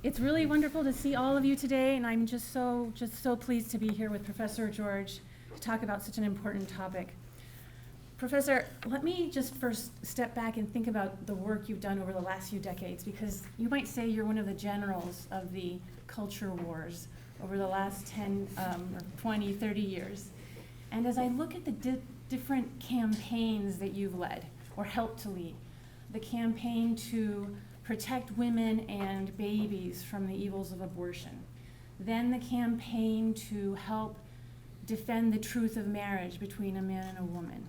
It's really wonderful to see all of you today, and I'm just so pleased to be here with Professor George to talk about such an important topic. Professor, let me just first step back and think about the work you've done over the last few decades, because you might say you're one of the generals of the culture wars over the last 10 or 20, 30 years. And as I look at the different campaigns that you've led or helped to lead, the campaign to protect women and babies from the evils of abortion, then the campaign to help defend the truth of marriage between a man and a woman.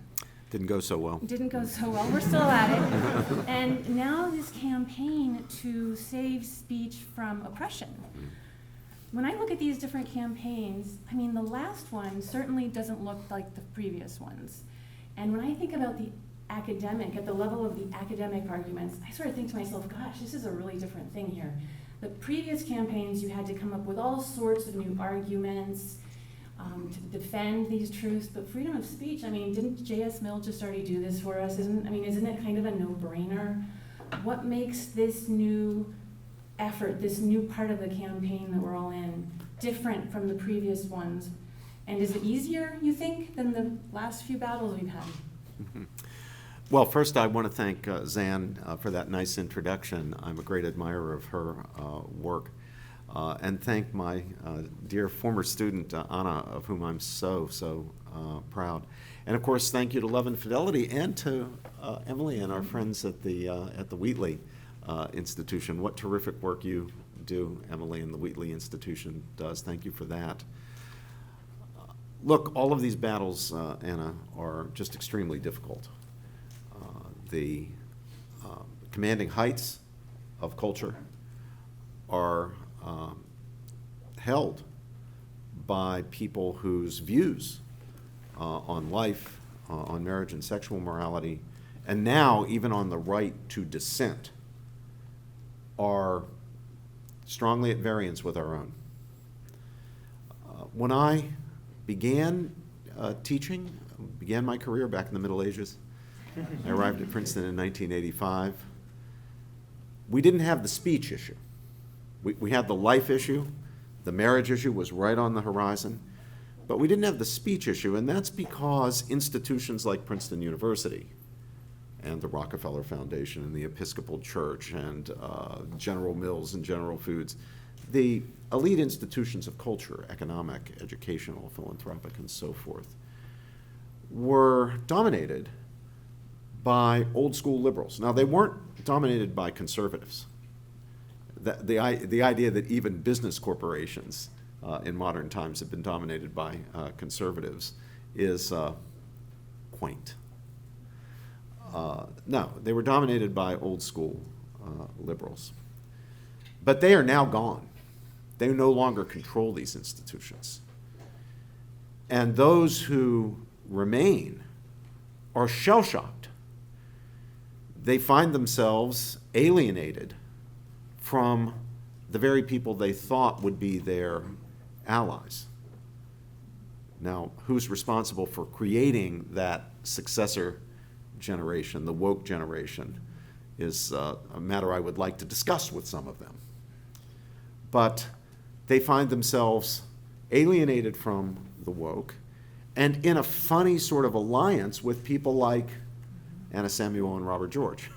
Didn't go so well. Didn't go so well. We're still at it. And now this campaign to save speech from oppression. When I look at these different campaigns, I mean, the last one certainly doesn't look like the previous ones. And when I think about the academic, at the level of the academic arguments, I sort of think to myself, gosh, this is a really different thing here. The previous campaigns, you had to come up with all sorts of new arguments to defend these truths, but freedom of speech, I mean, didn't J.S. Mill just already do this for us? Isn't it kind of a no-brainer? What makes this new effort, this new part of the campaign that we're all in, different from the previous ones? And is it easier, you think, than the last few battles we've had? Mm-hmm. Well, first I want to thank Zan for that nice introduction. I'm a great admirer of her work. And thank my dear former student, Anna, of whom I'm so proud. And of course, thank you to Love and Fidelity and to Emily and our friends at the Wheatley Institution. What terrific work you do, Emily, and the Wheatley Institution does. Thank you for that. Look, all of these battles, Anna, are just extremely difficult. The commanding heights of culture are held by people whose views on life, on marriage and sexual morality, and now even on the right to dissent, are strongly at variance with our own. When I began teaching, began my career back in the Middle Ages, I arrived at Princeton in 1985, we didn't have the speech issue. We had the life issue. The marriage issue was right on the horizon. But we didn't have the speech issue, and that's because institutions like Princeton University and the Rockefeller Foundation and the Episcopal Church and General Mills and General Foods, the elite institutions of culture, economic, educational, philanthropic, and so forth, were dominated by old school liberals. Now, they weren't dominated by conservatives. The idea that even business corporations in modern times have been dominated by conservatives is quaint. No, they were dominated by old school liberals. But they are now gone. They no longer control these institutions. And those who remain are shell-shocked. They find themselves alienated from the very people they thought would be their allies. Now, who's responsible for creating that successor generation, the woke generation, is a matter I would like to discuss with some of them. But they find themselves alienated from the woke and in a funny sort of alliance with people like Anna Samuel and Robert George.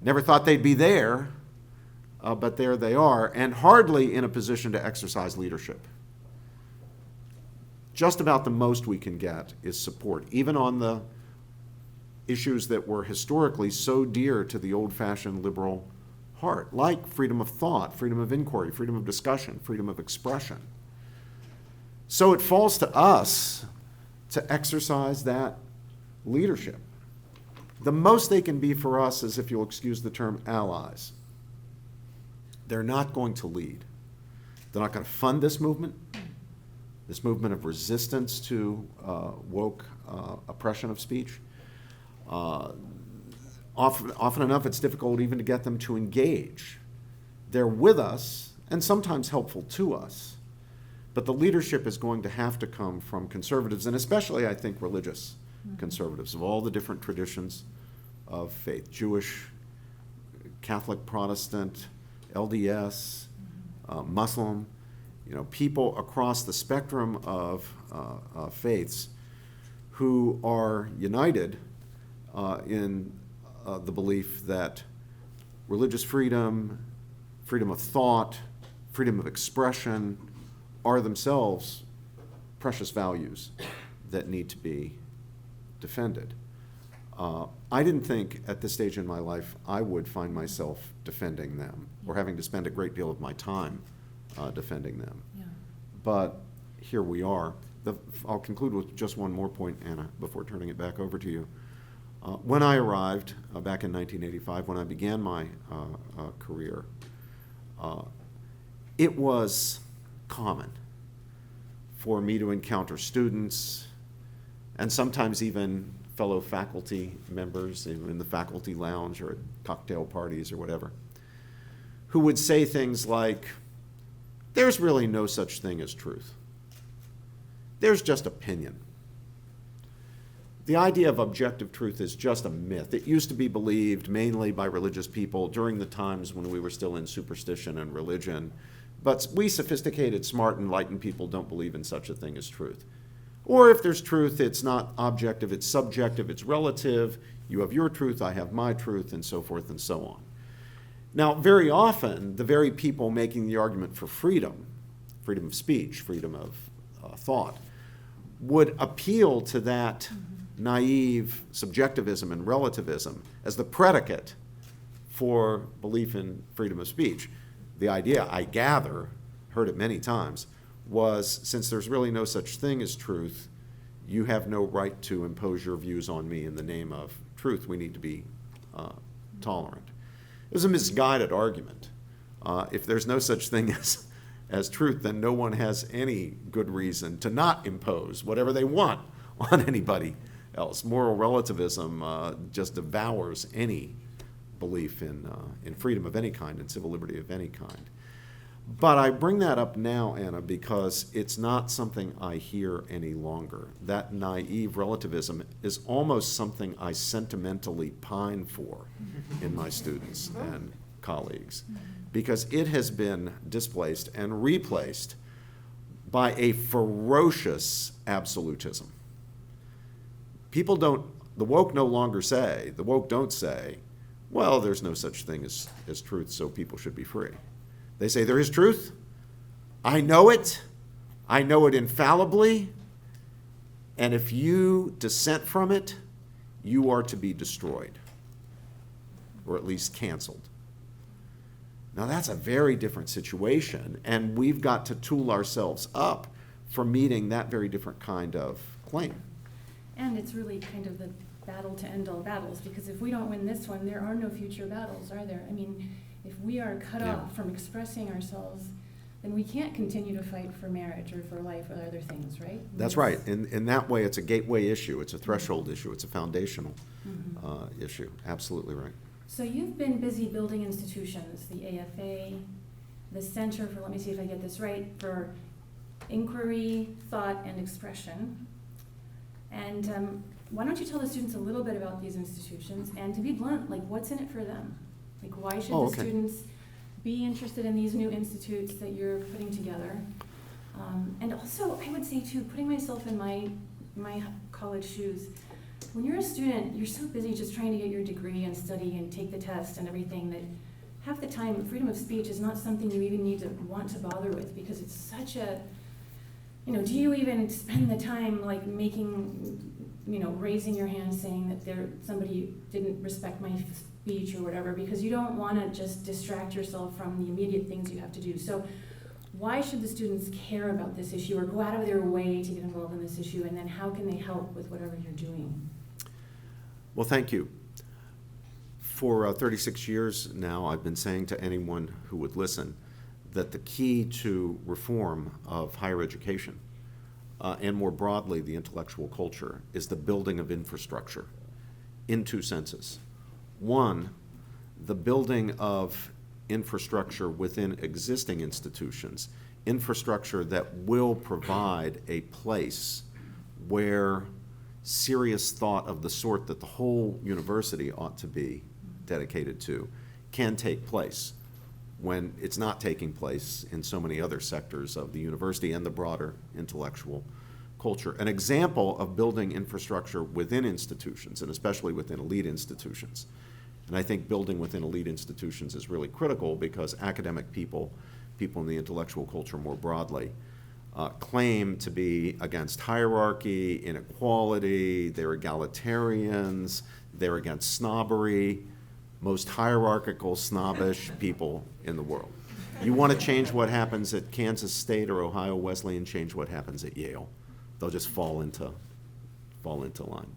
Never thought they'd be there, but there they are, and hardly in a position to exercise leadership. Just about the most we can get is support, even on the issues that were historically so dear to the old-fashioned liberal heart, like freedom of thought, freedom of inquiry, freedom of discussion, freedom of expression. So it falls to us to exercise that leadership. The most they can be for us is, if you'll excuse the term, allies. They're not going to lead. They're not going to fund this movement of resistance to woke oppression of speech. Often enough, it's difficult even to get them to engage. They're with us and sometimes helpful to us, but the leadership is going to have to come from conservatives, and especially, I think, religious conservatives of all the different traditions of faith, Jewish, Catholic, Protestant, LDS, Muslim, people across the spectrum of faiths who are united in the belief that religious freedom, freedom of thought, freedom of expression are themselves precious values that need to be defended. I didn't think at this stage in my life I would find myself defending them or having to spend a great deal of my time defending them. Yeah. But here we are. I'll conclude with just one more point, Anna, before turning it back over to you. When I arrived back in 1985, when I began my career, it was common for me to encounter students and sometimes even fellow faculty members in the faculty lounge or at cocktail parties or whatever, who would say things like, "There's really no such thing as truth. There's just opinion. The idea of objective truth is just a myth. It used to be believed mainly by religious people during the times when we were still in superstition and religion, but we sophisticated, smart, enlightened people don't believe in such a thing as truth. Or if there's truth, it's not objective, it's subjective, it's relative. You have your truth, I have my truth, and so forth and so on." Now, very often, the very people making the argument for freedom of speech, freedom of thought, would appeal to that naive subjectivism and relativism as the predicate for belief in freedom of speech. The idea, I gather, heard it many times, was since there's really no such thing as truth, you have no right to impose your views on me in the name of truth. We need to be tolerant. It was a misguided argument. If there's no such thing as truth, then no one has any good reason to not impose whatever they want on anybody else. Moral relativism just devours any belief in freedom of any kind and civil liberty of any kind. But I bring that up now, Anna, because it's not something I hear any longer. That naive relativism is almost something I sentimentally pine for in my students and colleagues, because it has been displaced and replaced by a ferocious absolutism. People don't, the woke no longer say, the woke don't say, well, there's no such thing as truth, so people should be free. They say there is truth. I know it infallibly, and if you dissent from it, you are to be destroyed, or at least canceled. Now that's a very different situation, and we've got to tool ourselves up for meeting that very different kind of claim. And it's really kind of the battle to end all battles, because if we don't win this one, there are no future battles, are there? I mean, if we are cut off from expressing ourselves, then we can't continue to fight for marriage or for life or other things, right? That's right. In that way, it's a gateway issue. It's a threshold issue. It's a foundational issue. Absolutely right. So you've been busy building institutions, the AFA, the Center for, let me see if I get this right, for Inquiry, Thought, and Expression. And why don't you tell the students a little bit about these institutions, and to be blunt, like what's in it for them? Like why should the students be interested in these new institutes that you're putting together? And also, I would say too, putting myself in my college shoes, when you're a student, you're so busy just trying to get your degree and study and take the test and everything that half the time freedom of speech is not something you even need to want to bother with, because it's such a, do you even spend the time like making, raising your hand saying that somebody didn't respect my speech or whatever, because you don't want to just distract yourself from the immediate things you have to do. So why should the students care about this issue or go out of their way to get involved in this issue, and then how can they help with whatever you're doing? Well, thank you. For 36 years now, I've been saying to anyone who would listen that the key to reform of higher education and more broadly the intellectual culture is the building of infrastructure in two senses. One, the building of infrastructure within existing institutions, infrastructure that will provide a place where serious thought of the sort that the whole university ought to be dedicated to can take place, when it's not taking place in so many other sectors of the university and the broader intellectual culture. An example of building infrastructure within institutions, and especially within elite institutions. And I think building within elite institutions is really critical because academic people, people in the intellectual culture more broadly, claim to be against hierarchy, inequality, they're egalitarians, they're against snobbery, most hierarchical, snobbish people in the world. You want to change what happens at Kansas State or Ohio Wesleyan, change what happens at Yale. They'll just fall into line.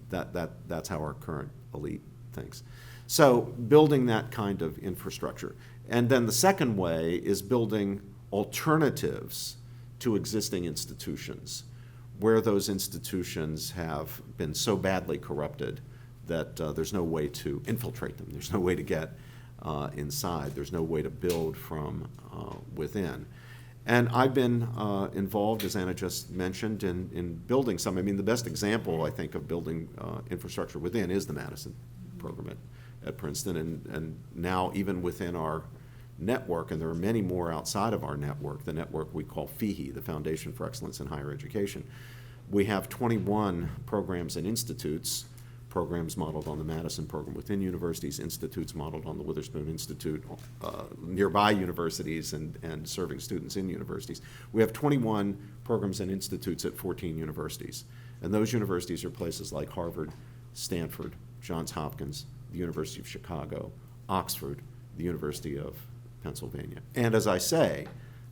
That's how our current elite thinks. So building that kind of infrastructure. And then the second way is building alternatives to existing institutions where those institutions have been so badly corrupted that there's no way to infiltrate them. There's no way to get inside. There's no way to build from within. And I've been involved, as Anna just mentioned, in building some. I mean, the best example, I think, of building infrastructure within is the Madison Program at Princeton. And now, even within our network, and there are many more outside of our network, the network we call FIHE, the Foundation for Excellence in Higher Education, we have 21 programs and institutes, programs modeled on the Madison Program within universities, institutes modeled on the Witherspoon Institute, nearby universities and serving students in universities. We have 21 programs and institutes at 14 universities. And those universities are places like Harvard, Stanford, Johns Hopkins, the University of Chicago, Oxford, the University of Pennsylvania. And as I say,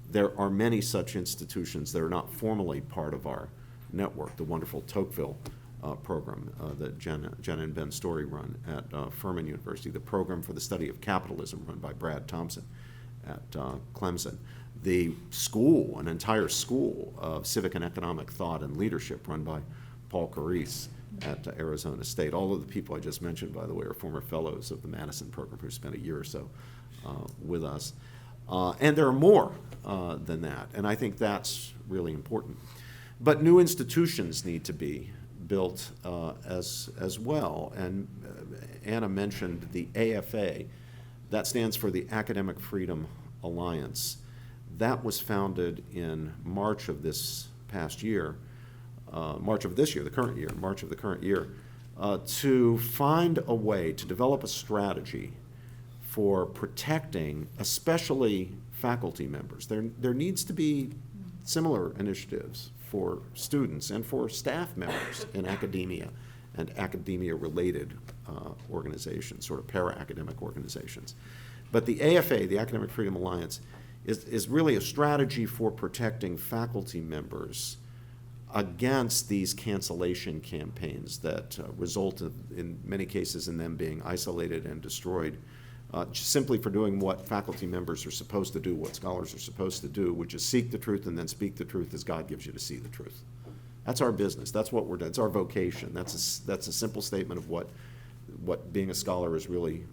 there are many such institutions that are not formally part of our network. The wonderful Tocqueville program that Jen and Ben Story run at Furman University, the program for the study of capitalism run by Brad Thompson at Clemson, the school, an entire school of civic and economic thought and leadership run by Paul Carisse at Arizona State. All of the people I just mentioned, by the way, are former fellows of the Madison Program who spent a year or so with us. And there are more than that, and I think that's really important. But new institutions need to be built as well. And Anna mentioned the AFA. That stands for the Academic Freedom Alliance. That was founded in March of this past year, March of the current year, to find a way to develop a strategy for protecting especially faculty members. There needs to be similar initiatives for students and for staff members in academia and academia-related organizations, sort of para-academic organizations. But the AFA, the Academic Freedom Alliance, is really a strategy for protecting faculty members against these cancellation campaigns that result in many cases in them being isolated and destroyed simply for doing what faculty members are supposed to do, what scholars are supposed to do, which is seek the truth and then speak the truth as God gives you to see the truth. That's our business. That's what we're doing. It's our vocation. That's a simple statement of what being a scholar is really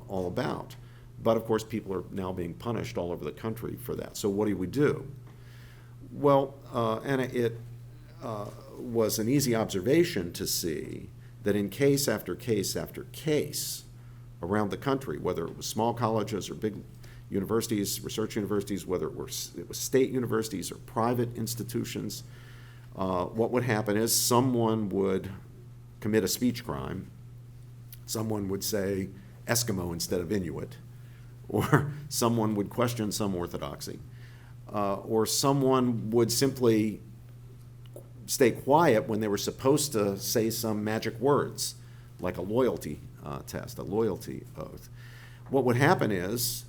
all about. But of course, people are now being punished all over the country for that. So what do we do? Well, and it was an easy observation to see that in case after case after case around the country, whether it was small colleges or big universities, research universities, whether it was state universities or private institutions, what would happen is someone would commit a speech crime. Someone would say Eskimo instead of Inuit, or someone would question some orthodoxy, or someone would simply stay quiet when they were supposed to say some magic words, like a loyalty test, a loyalty oath. What would happen is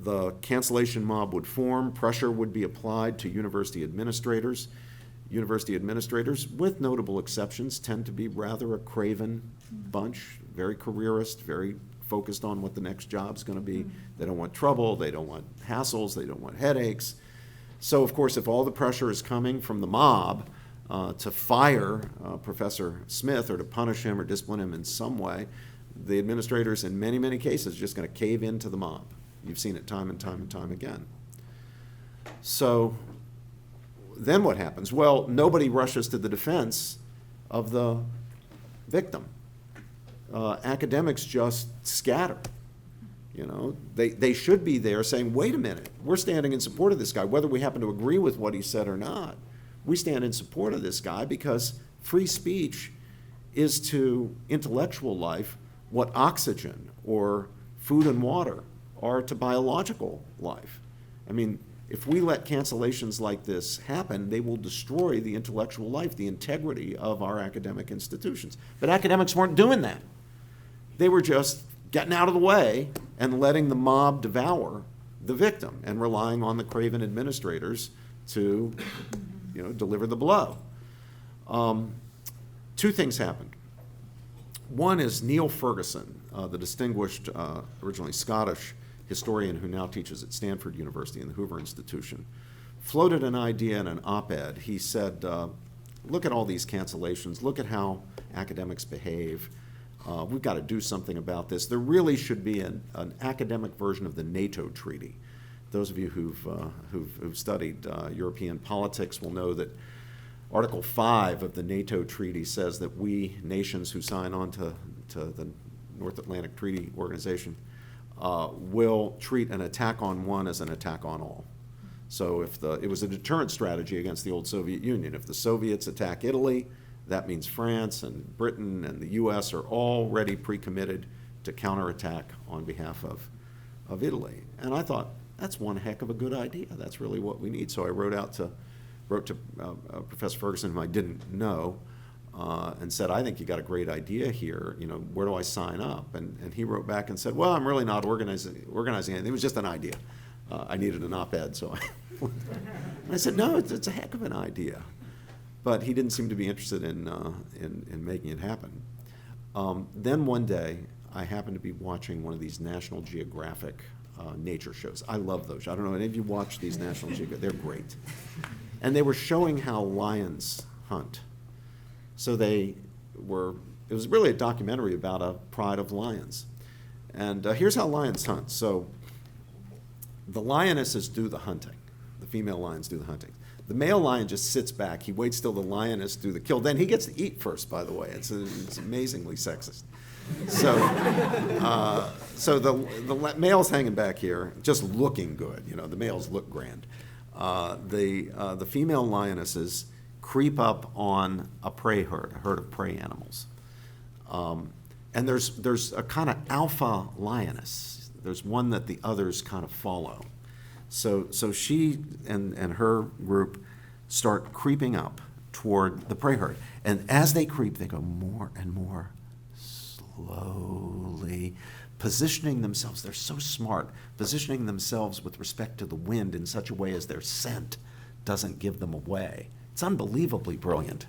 the cancellation mob would form, pressure would be applied to university administrators. University administrators, with notable exceptions, tend to be rather a craven bunch, very careerist, very focused on what the next job's going to be. They don't want trouble, they don't want hassles, they don't want headaches. So, of course, if all the pressure is coming from the mob to fire Professor Smith or to punish him or discipline him in some way, the administrators in many, many cases are just going to cave into the mob. You've seen it time and time and time again. So then what happens? Well, nobody rushes to the defense of the victim. Academics just scatter. You know, they should be there saying, wait a minute, we're standing in support of this guy, whether we happen to agree with what he said or not. We stand in support of this guy because free speech is to intellectual life what oxygen or food and water are to biological life. I mean, if we let cancellations like this happen, they will destroy the intellectual life, the integrity of our academic institutions. But academics weren't doing that. They were just getting out of the way and letting the mob devour the victim and relying on the craven administrators to, deliver the blow. Two things happened. One is Neil Ferguson, the distinguished, originally Scottish historian who now teaches at Stanford University in the Hoover Institution, floated an idea in an op-ed. He said, look at all these cancellations, look at how academics behave. We've got to do something about this. There really should be an academic version of the NATO treaty. Those of you who've studied European politics will know that Article 5 of the NATO treaty says that we nations who sign on to the North Atlantic Treaty Organization will treat an attack on one as an attack on all. So it was a deterrent strategy against the old Soviet Union. If the Soviets attack Italy, that means France and Britain and the US are already pre-committed to counterattack on behalf of Italy. And I thought, that's one heck of a good idea. That's really what we need. So I wrote to Professor Ferguson, whom I didn't know, and said, I think you got a great idea here. Where do I sign up? And he wrote back and said, well, I'm really not organizing anything. It was just an idea. I needed an op-ed, so I said, no, it's a heck of an idea. But he didn't seem to be interested in making it happen. Then one day, I happened to be watching one of these National Geographic nature shows. I love those. I don't know, any of you watch these National Geographic? They're great. And they were showing how lions hunt. So it was really a documentary about a pride of lions. And here's how lions hunt. So the lionesses do the hunting. The female lions do the hunting. The male lion just sits back. He waits till the lioness do the kill. Then he gets to eat first, by the way. It's amazingly sexist. So the male's hanging back here, just looking good. The males look grand. The female lionesses creep up on a herd of prey animals. And there's a kind of alpha lioness. There's one that the others kind of follow. So she and her group start creeping up toward the prey herd. And as they creep, they go more and more slowly, positioning themselves. They're so smart, positioning themselves with respect to the wind in such a way as their scent doesn't give them away. It's unbelievably brilliant.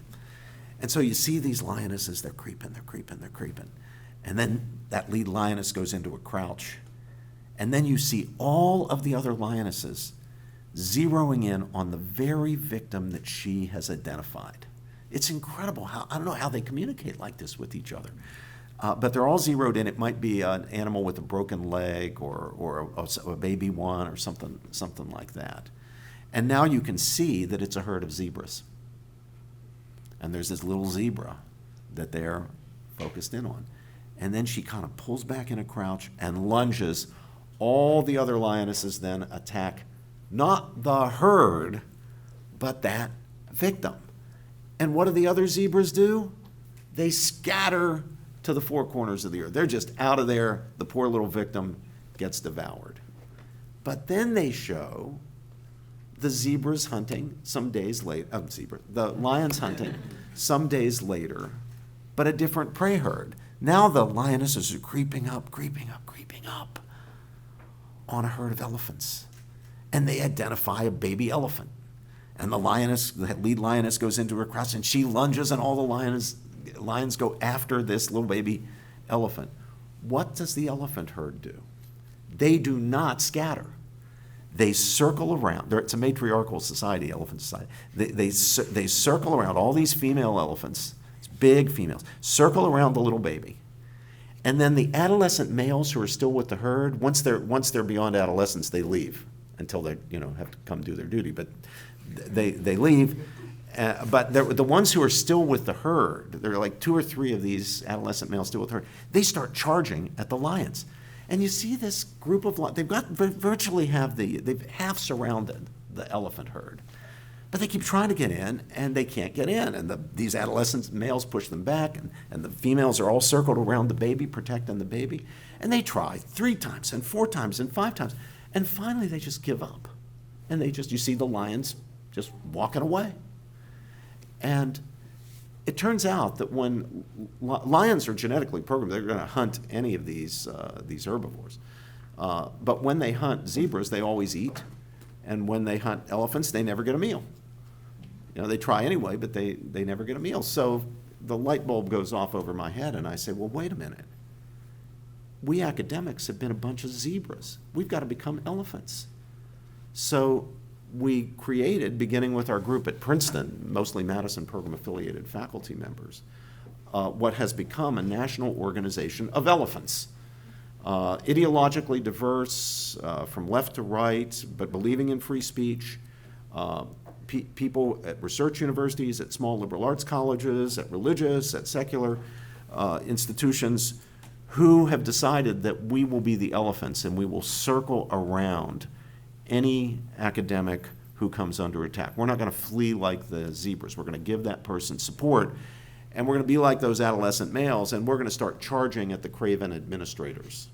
And so you see these lionesses, they're creeping. And then that lead lioness goes into a crouch. And then you see all of the other lionesses zeroing in on the very victim that she has identified. It's incredible I don't know how they communicate like this with each other. But they're all zeroed in. It might be an animal with a broken leg or a baby one or something like that. And now you can see that it's a herd of zebras. And there's this little zebra that they're focused in on. And then she kind of pulls back in a crouch and lunges. All the other lionesses then attack not the herd, but that victim. And what do the other zebras do? They scatter to the four corners of the earth. They're just out of there. The poor little victim gets devoured. But then they show the zebras hunting some days later, the lions hunting some days later, but a different prey herd. Now the lionesses are creeping up on a herd of elephants. And they identify a baby elephant. And the lead lioness goes into her crouch and she lunges and all the lions go after this little baby elephant. What does the elephant herd do? They do not scatter. They circle around. It's a matriarchal society, elephant society. They circle around all these female elephants, big females, circle around the little baby. And then the adolescent males who are still with the herd, once they're beyond adolescence, they leave until they have to come do their duty. But they leave. But the ones who are still with the herd, there are like 2 or 3 of these adolescent males still with the herd, they start charging at the lions. And you see this group of, they've got, virtually they've half surrounded the elephant herd. But they keep trying to get in, and they can't get in. And these adolescent males push them back, and the females are all circled around the baby, protecting the baby. And they try 3 times, and 4 times, and 5 times. And finally, they just give up. And you see the lions just walking away. And it turns out that when lions are genetically programmed, they're going to hunt any of these herbivores. But when they hunt zebras, they always eat. And when they hunt elephants, they never get a meal. They try anyway, but they never get a meal. So the light bulb goes off over my head, and I say, well, wait a minute. We academics have been a bunch of zebras. We've got to become elephants. So we created, beginning with our group at Princeton, mostly Madison Program affiliated faculty members, what has become a national organization of elephants. Ideologically diverse, from left to right, but believing in free speech. People at research universities, at small liberal arts colleges, at religious, at secular institutions who have decided that we will be the elephants and we will circle around any academic who comes under attack. We're not going to flee like the zebras. We're going to give that person support, and we're going to be like those adolescent males, and we're going to start charging at the craven administrators.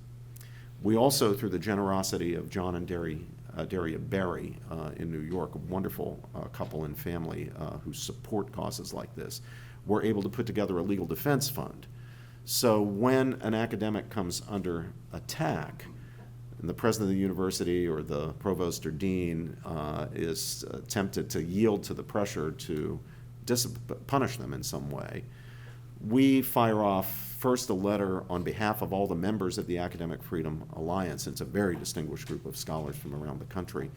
We also, through the generosity of John and Daria Berry in New York, a wonderful couple and family who support causes like this, we're able to put together a legal defense fund. So when an academic comes under attack, and the president of the university or the provost or dean is tempted to yield to the pressure to punish them in some way, we fire off first a letter on behalf of all the members of the Academic Freedom Alliance. It's a very distinguished group of scholars from around the country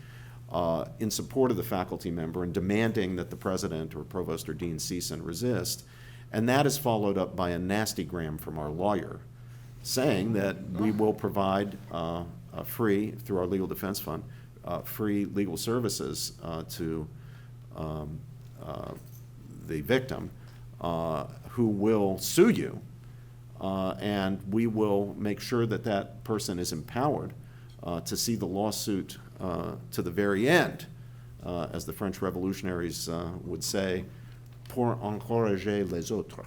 in support of the faculty member and demanding that the president or provost or dean cease and resist. And that is followed up by a nasty gram from our lawyer saying that we will provide free, through our legal defense fund, free legal services to the victim who will sue you, and we will make sure that that person is empowered to see the lawsuit to the very end, as the French revolutionaries would say, pour encourager les autres,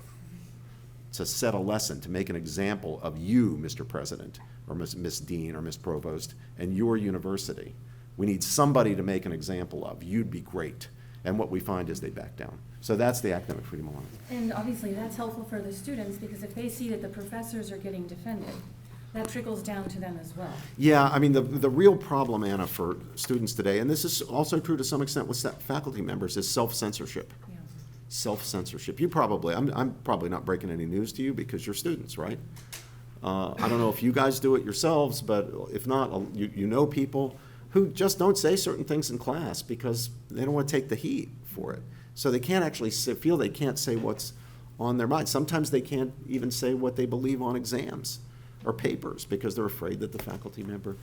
to set a lesson, to make an example of you, Mr. President, or Miss Dean, or Miss Provost, and your university. We need somebody to make an example of. You'd be great. And what we find is they back down. So that's the Academic Freedom Alliance. And obviously that's helpful for the students, because if they see that the professors are getting defended, that trickles down to them as well. Yeah, I mean, the real problem, Anna, for students today, and this is also true to some extent with faculty members, is self-censorship. Yeah. Self-censorship. You probably, I'm probably not breaking any news to you because you're students, right? I don't know if you guys do it yourselves, but if not, you know people who just don't say certain things in class because they don't want to take the heat for it. So they can't actually feel they can't say what's on their mind. Sometimes they can't even say what they believe on exams or papers because they're afraid that the faculty member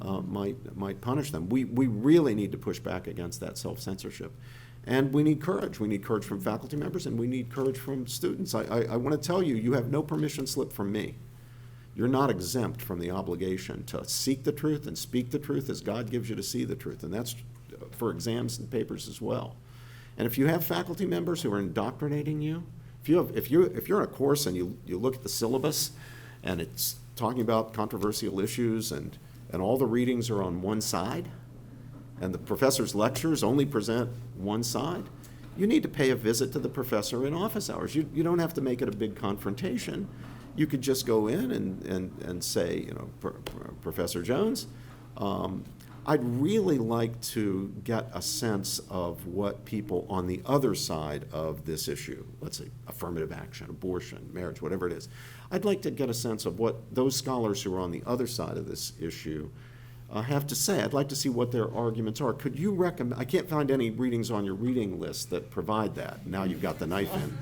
might punish them. We really need to push back against that self-censorship. And we need courage. We need courage from faculty members, and we need courage from students. I want to tell you, you have no permission slip from me. You're not exempt from the obligation to seek the truth and speak the truth as God gives you to see the truth. And that's for exams and papers as well. And if you have faculty members who are indoctrinating you, if you're in a course and you look at the syllabus and it's talking about controversial issues and all the readings are on one side, and the professor's lectures only present one side, you need to pay a visit to the professor in office hours. You don't have to make it a big confrontation. You could just go in and say, you know, Professor Jones, I'd really like to get a sense of what people on the other side of this issue, let's say affirmative action, abortion, marriage, whatever it is, I'd like to get a sense of what those scholars who are on the other side of this issue have to say. I'd like to see what their arguments are. Could you recommend, I can't find any readings on your reading list that provide that. Now you've got the knife in.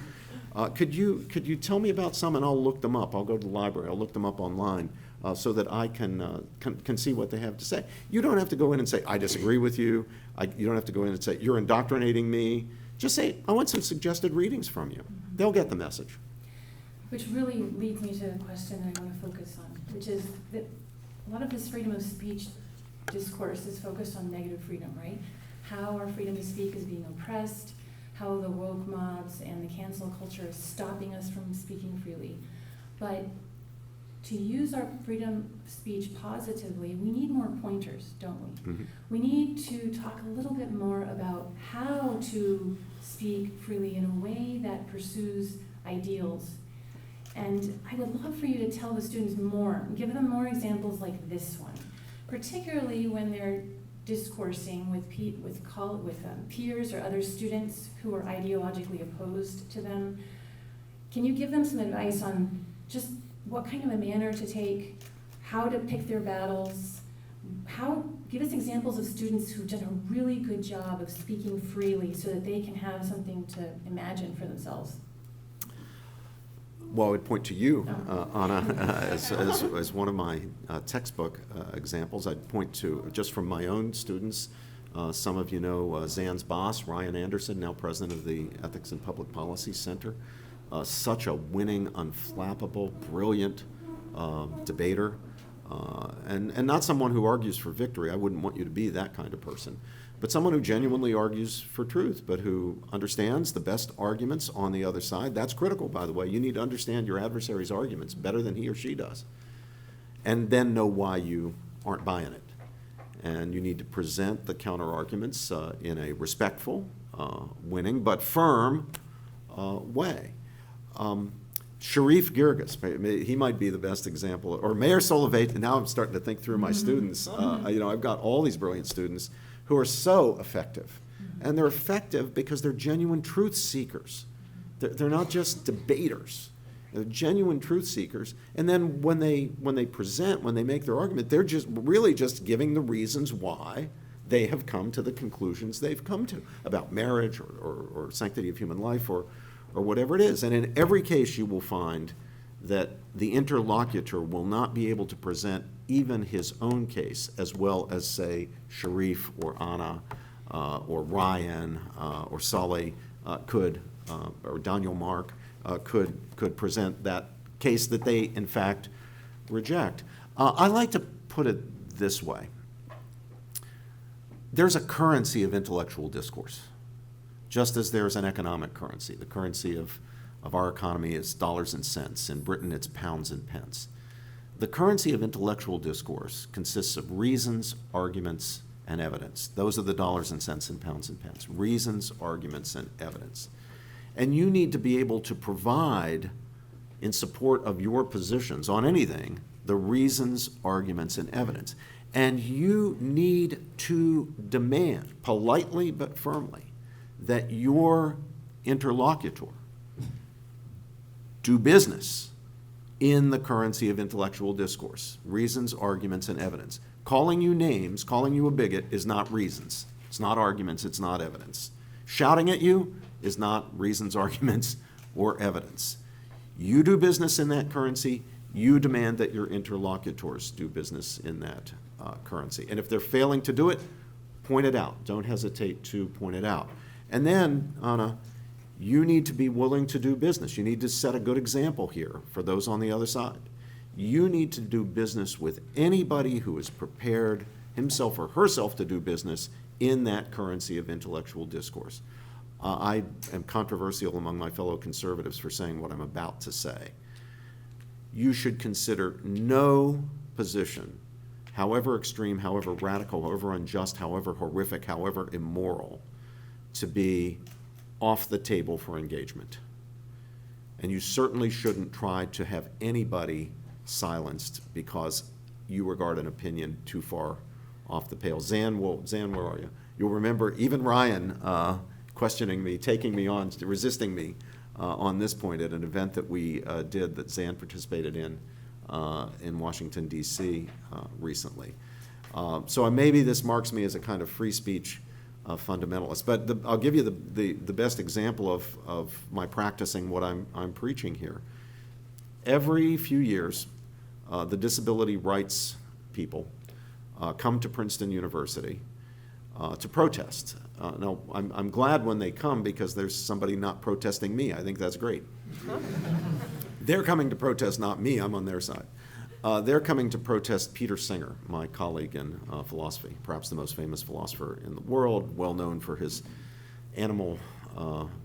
Could you tell me about some, and I'll look them up. I'll go to the library. I'll look them up online so that I can see what they have to say. You don't have to go in and say, I disagree with you. You don't have to go in and say, you're indoctrinating me. Just say, I want some suggested readings from you. They'll get the message. Which really leads me to the question that I want to focus on, which is that a lot of this freedom of speech discourse is focused on negative freedom, right? How our freedom to speak is being oppressed, how the woke mobs and the cancel culture is stopping us from speaking freely. But to use our freedom of speech positively, we need more pointers, don't we? Mm-hmm. We need to talk a little bit more about how to speak freely in a way that pursues ideals. And I would love for you to tell the students more, give them more examples like this one, particularly when they're discoursing with peers or other students who are ideologically opposed to them. Can you give them some advice on just what kind of a manner to take, how to pick their battles, give us examples of students who've done a really good job of speaking freely so that they can have something to imagine for themselves? Well, I would point to you, Anna, as one of my textbook examples. I'd point to, just from my own students, some of you know Zan's boss, Ryan Anderson, now president of the Ethics and Public Policy Center. Such a winning, unflappable, brilliant debater, and not someone who argues for victory. I wouldn't want you to be that kind of person. But someone who genuinely argues for truth, but who understands the best arguments on the other side. That's critical, by the way. You need to understand your adversary's arguments better than he or she does, and then know why you aren't buying it. And you need to present the counter-arguments in a respectful, winning, but firm way. Sharif Girgis, he might be the best example, or Mayor Solovey. Now I'm starting to think through my students. I've got all these brilliant students who are so effective. And they're effective because they're genuine truth seekers. They're not just debaters. They're genuine truth seekers. And then when they present, when they make their argument, they're just really just giving the reasons why they have come to the conclusions they've come to about marriage or sanctity of human life or whatever it is. And in every case, you will find that the interlocutor will not be able to present even his own case as well as, say, Sharif or Anna or Ryan or Saleh could, or Daniel Mark could present that case that they, in fact, reject. I like to put it this way. There's a currency of intellectual discourse, just as there's an economic currency. The currency of our economy is dollars and cents. In Britain, it's pounds and pence. The currency of intellectual discourse consists of reasons, arguments, and evidence. Those are the dollars and cents and pounds and pence. Reasons, arguments, and evidence. And you need to be able to provide, in support of your positions on anything, the reasons, arguments, and evidence. And you need to demand, politely but firmly, that your interlocutor do business in the currency of intellectual discourse, reasons, arguments, and evidence. Calling you names, calling you a bigot is not reasons. It's not arguments, it's not evidence. Shouting at you is not reasons, arguments, or evidence. You do business in that currency, you demand that your interlocutors do business in that currency. And if they're failing to do it, point it out. Don't hesitate to point it out. And then, Anna, you need to be willing to do business. You need to set a good example here for those on the other side. You need to do business with anybody who is prepared, himself or herself, to do business in that currency of intellectual discourse. I am controversial among my fellow conservatives for saying what I'm about to say. You should consider no position, however extreme, however radical, however unjust, however horrific, however immoral, to be off the table for engagement. And you certainly shouldn't try to have anybody silenced because you regard an opinion too far off the pale. Zan, where are you? You'll remember even Ryan questioning me, taking me on, resisting me on this point at an event that we did that Zan participated in Washington, D.C. Recently. So maybe this marks me as a kind of free speech fundamentalist. But I'll give you the best example of my practicing what I'm preaching here. Every few years, the disability rights people come to Princeton University to protest. Now, I'm glad when they come because there's somebody not protesting me. I think that's great. They're coming to protest, not me. I'm on their side. They're coming to protest Peter Singer, my colleague in philosophy, perhaps the most famous philosopher in the world, well known for his animal,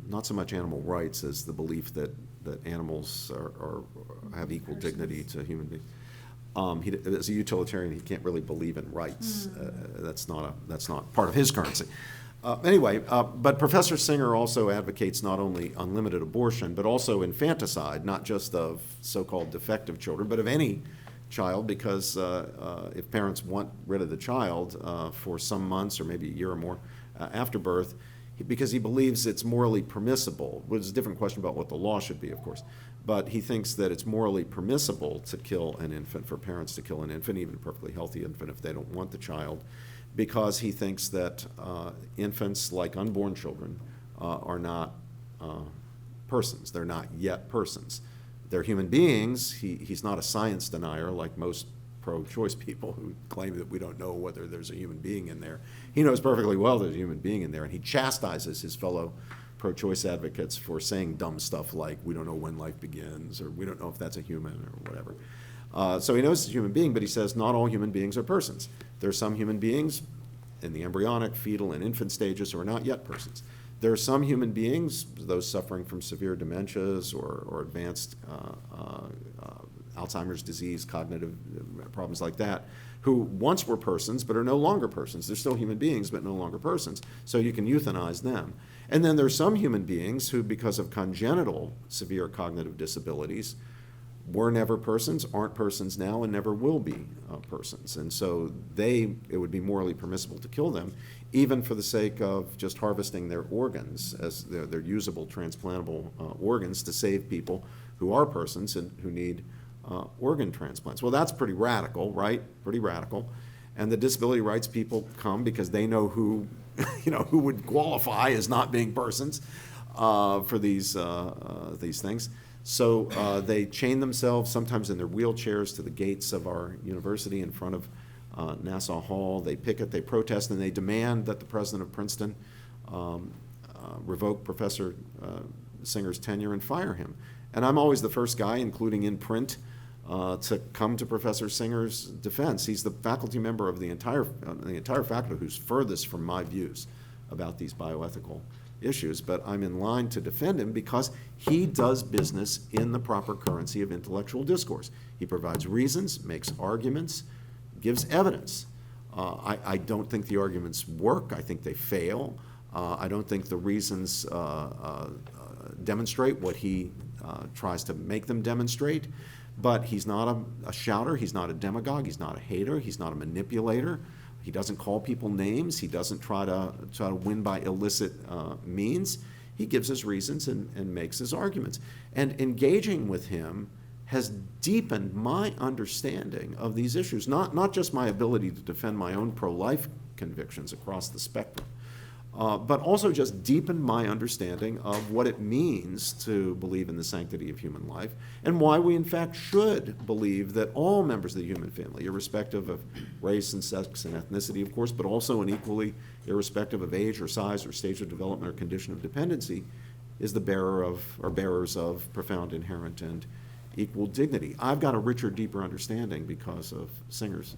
not so much animal rights as the belief that animals have equal dignity to human beings. As a utilitarian, he can't really believe in rights. That's not part of his currency. But Professor Singer also advocates not only unlimited abortion, but also infanticide, not just of so-called defective children, but of any child, because if parents want rid of the child for some months or maybe a year or more after birth, because he believes it's morally permissible, which is a different question about what the law should be, of course, but he thinks that it's morally permissible to kill an infant, for parents to kill an infant, even a perfectly healthy infant, if they don't want the child, because he thinks that infants, like unborn children, are not persons. They're not yet persons. They're human beings. He's not a science denier like most pro-choice people who claim that we don't know whether there's a human being in there. He knows perfectly well there's a human being in there, and he chastises his fellow pro-choice advocates for saying dumb stuff like, we don't know when life begins, or we don't know if that's a human, or whatever. So he knows it's a human being, but he says not all human beings are persons. There are some human beings in the embryonic, fetal, and infant stages who are not yet persons. There are some human beings, those suffering from severe dementias or advanced Alzheimer's disease, cognitive problems like that, who once were persons but are no longer persons. They're still human beings but no longer persons, so you can euthanize them. And then there are some human beings who, because of congenital severe cognitive disabilities, were never persons, aren't persons now, and never will be persons. And so it would be morally permissible to kill them, even for the sake of just harvesting their organs as their usable, transplantable organs to save people who are persons and who need organ transplants. Well, that's pretty radical, right? Pretty radical. And the disability rights people come because they know who, who would qualify as not being persons for these things. So they chain themselves, sometimes in their wheelchairs, to the gates of our university in front of Nassau Hall. They picket, they protest, and they demand that the president of Princeton revoke Professor Singer's tenure and fire him. And I'm always the first guy, including in print, to come to Professor Singer's defense. He's the faculty member of the entire faculty who's furthest from my views about these bioethical issues, but I'm in line to defend him because he does business in the proper currency of intellectual discourse. He provides reasons, makes arguments, gives evidence. I don't think the arguments work. I think they fail. I don't think the reasons demonstrate what he tries to make them demonstrate, but he's not a shouter, he's not a demagogue, he's not a hater, he's not a manipulator. He doesn't call people names. He doesn't try to win by illicit means. He gives his reasons and makes his arguments. And engaging with him has deepened my understanding of these issues, not just my ability to defend my own pro-life convictions across the spectrum, but also just deepened my understanding of what it means to believe in the sanctity of human life and why we in fact should believe that all members of the human family, irrespective of race and sex and ethnicity, of course, but also and equally irrespective of age or size or stage of development or condition of dependency, is the bearer of or bearers of profound inherent and equal dignity. I've got a richer, deeper understanding because of Singer's,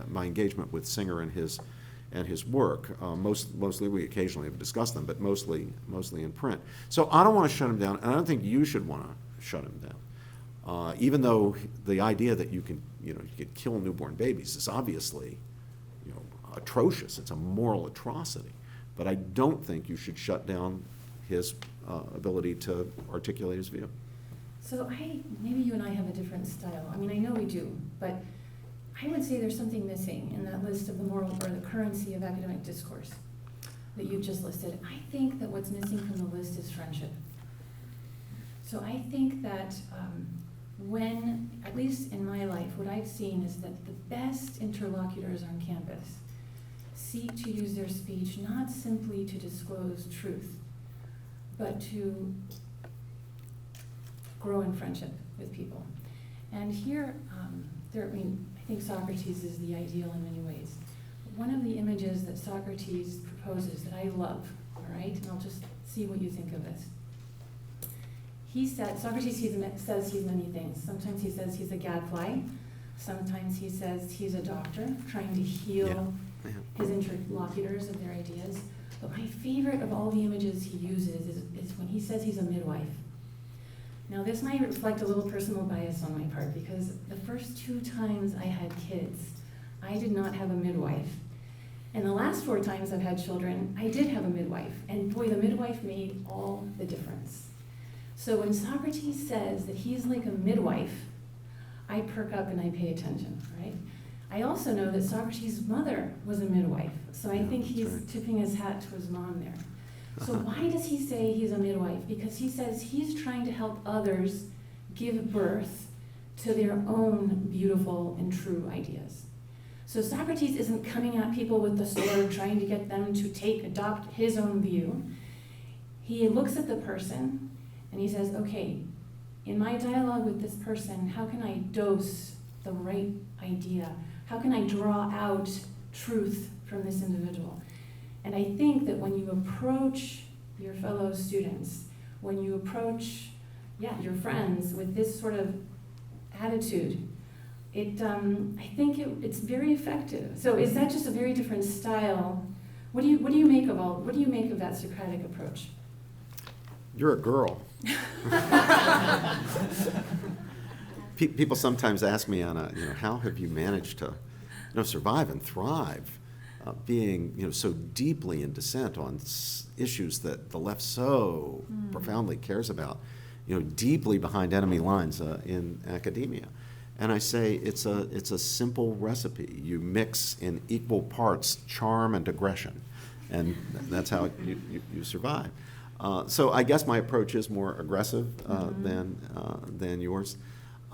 my engagement with Singer and his work. Mostly, we occasionally have discussed them, but mostly in print. So I don't want to shut him down, and I don't think you should want to shut him down. Even though the idea that you could kill newborn babies is obviously, atrocious. It's a moral atrocity. But I don't think you should shut down his ability to articulate his view. So maybe you and I have a different style. I mean, I know we do, but I would say there's something missing in that list of the moral or the currency of academic discourse that you've just listed. I think that what's missing from the list is friendship. So I think that when, at least in my life, what I've seen is that the best interlocutors on campus seek to use their speech not simply to disclose truth, but to grow in friendship with people. And here, I think Socrates is the ideal in many ways. One of the images that Socrates proposes that I love, all right, and I'll just see what you think of this. Socrates says he's many things. Sometimes he says he's a gadfly. Sometimes he says he's a doctor trying to heal his interlocutors of their ideas. But my favorite of all the images he uses is when he says he's a midwife. Now this might reflect a little personal bias on my part, because the first 2 times I had kids, I did not have a midwife. And the last 4 times I've had children, I did have a midwife. And boy, the midwife made all the difference. So when Socrates says that he's like a midwife, I perk up and I pay attention, right? I also know that Socrates' mother was a midwife, so I think he's tipping his hat to his mom there. So why does he say he's a midwife? Because he says he's trying to help others give birth to their own beautiful and true ideas. So Socrates isn't coming at people with the sword trying to get them to adopt his own view. He looks at the person and he says, okay, in my dialogue with this person, how can I dose the right idea? How can I draw out truth from this individual? And I think that when you approach your fellow students, when you approach, your friends with this sort of attitude, I think it's very effective. So is that just a very different style? What do you make of that Socratic approach? You're a girl. People sometimes ask me how have you managed to survive and thrive, being so deeply in dissent on issues that the left so profoundly cares about, deeply behind enemy lines in academia. And I say it's a simple recipe. You mix in equal parts charm and aggression, and that's how you survive. So I guess my approach is more aggressive than yours.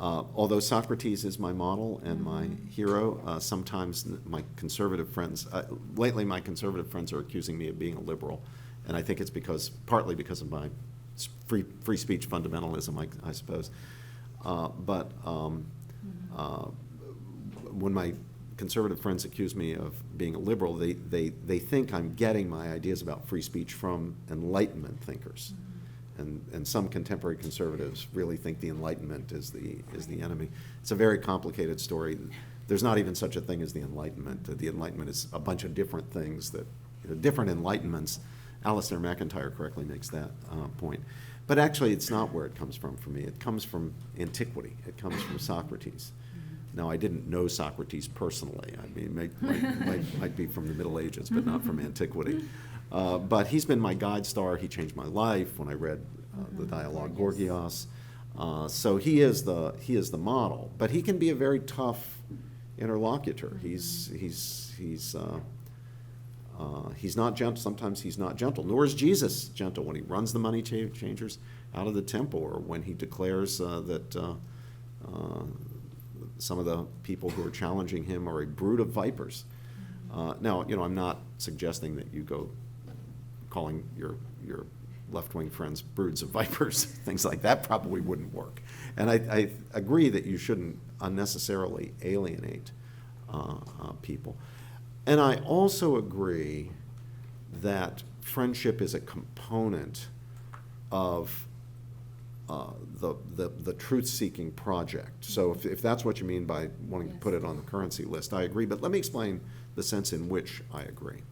Although Socrates is my model and my hero, sometimes my conservative friends, lately my conservative friends are accusing me of being a liberal, and I think it's partly because of my free speech fundamentalism, I suppose. But when my conservative friends accuse me of being a liberal, they think I'm getting my ideas about free speech from Enlightenment thinkers. And some contemporary conservatives really think the Enlightenment is the enemy. It's a very complicated story. There's not even such a thing as the Enlightenment. The Enlightenment is a bunch of different things different enlightenments. Alistair McIntyre correctly makes that point. But actually, it's not where it comes from for me. It comes from antiquity. It comes from Socrates. Now, I didn't know Socrates personally. I mean, might be from the Middle Ages, but not from antiquity. But he's been my guide star. He changed my life when I read the Dialogue Gorgias. So he is the model. But he can be a very tough interlocutor. He's not gentle. Sometimes he's not gentle. Nor is Jesus gentle when he runs the money changers out of the temple, or when he declares that some of the people who are challenging him are a brood of vipers. Now, I'm not suggesting that you go calling your left-wing friends broods of vipers. Things like that probably wouldn't work. And I agree that you shouldn't unnecessarily alienate people. And I also agree that friendship is a component of the truth-seeking project. So if that's what you mean by wanting to put it on the currency list, I agree. But let me explain the sense in which I agree.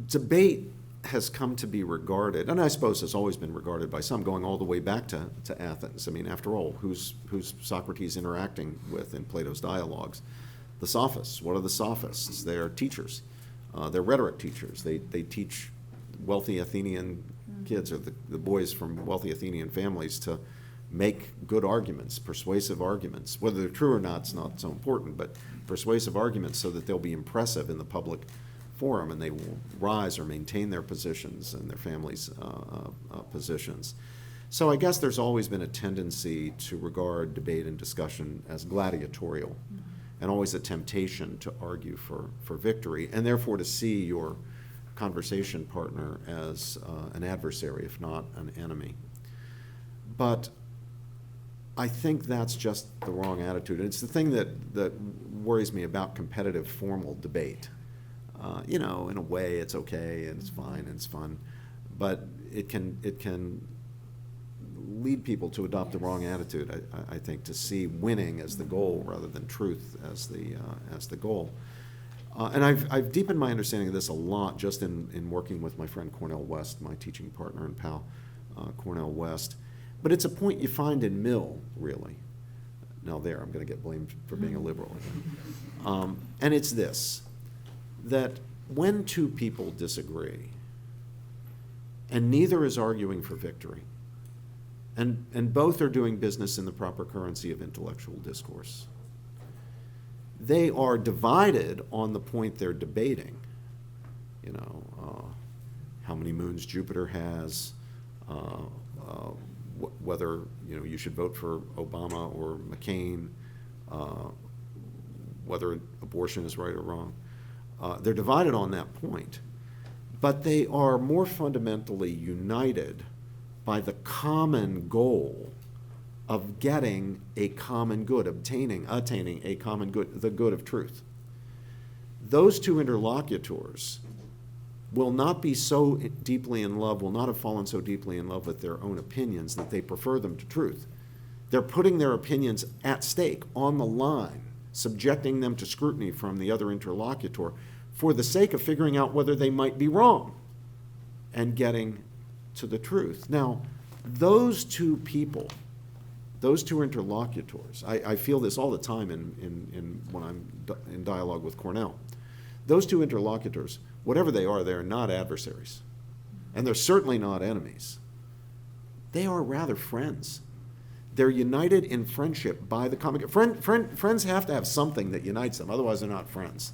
Debate has come to be regarded, and I suppose has always been regarded by some, going all the way back to Athens. I mean, after all, who's Socrates interacting with in Plato's dialogues? The sophists. What are the sophists? They're teachers. They're rhetoric teachers. They teach wealthy Athenian kids, or the boys from wealthy Athenian families, to make good arguments, persuasive arguments. Whether they're true or not is not so important, but persuasive arguments so that they'll be impressive in the public forum, and they will rise or maintain their positions and their families' positions. So I guess there's always been a tendency to regard debate and discussion as gladiatorial, and always a temptation to argue for victory, and therefore to see your conversation partner as an adversary, if not an enemy. But I think that's just the wrong attitude. And it's the thing that worries me about competitive formal debate. In a way, it's okay and it's fine and it's fun. But it can lead people to adopt the wrong attitude, I think, to see winning as the goal rather than truth as the goal. And I've deepened my understanding of this a lot just in working with my friend Cornell West, my teaching partner and pal, Cornell West. But it's a point you find in Mill, really. Now there, I'm going to get blamed for being a liberal again. And it's this, that when two people disagree, and neither is arguing for victory, and both are doing business in the proper currency of intellectual discourse, they are divided on the point they're debating. You know, how many moons Jupiter has, whether you should vote for Obama or McCain, whether abortion is right or wrong. They're divided on that point, but they are more fundamentally united by the common goal of getting a common good, attaining a common good, the good of truth. Those two interlocutors will not be so deeply in love, will not have fallen so deeply in love with their own opinions that they prefer them to truth. They're putting their opinions at stake, on the line, subjecting them to scrutiny from the other interlocutor for the sake of figuring out whether they might be wrong and getting to the truth. Now, those two people, those two interlocutors, I feel this all the time when I'm in dialogue with Cornell. Those two interlocutors, whatever they are not adversaries. And they're certainly not enemies. They are rather friends. They're united in friendship by the common good. Friends have to have something that unites them, otherwise they're not friends.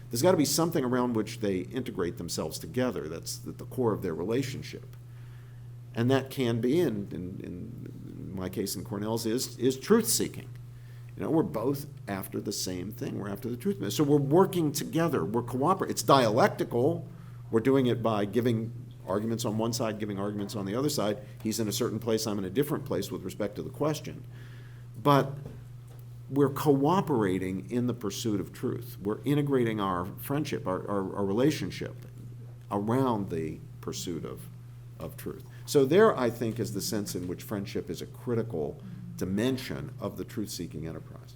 There's got to be something around which they integrate themselves together. That's the core of their relationship. And that can be, in my case in Cornell's, is truth-seeking. We're both after the same thing. We're after the truth. So we're working together. We're cooperating. It's dialectical. We're doing it by giving arguments on one side, giving arguments on the other side. He's in a certain place, I'm in a different place with respect to the question. But we're cooperating in the pursuit of truth. We're integrating our friendship, our relationship around the pursuit of truth. So there, I think, is the sense in which friendship is a critical dimension of the truth-seeking enterprise.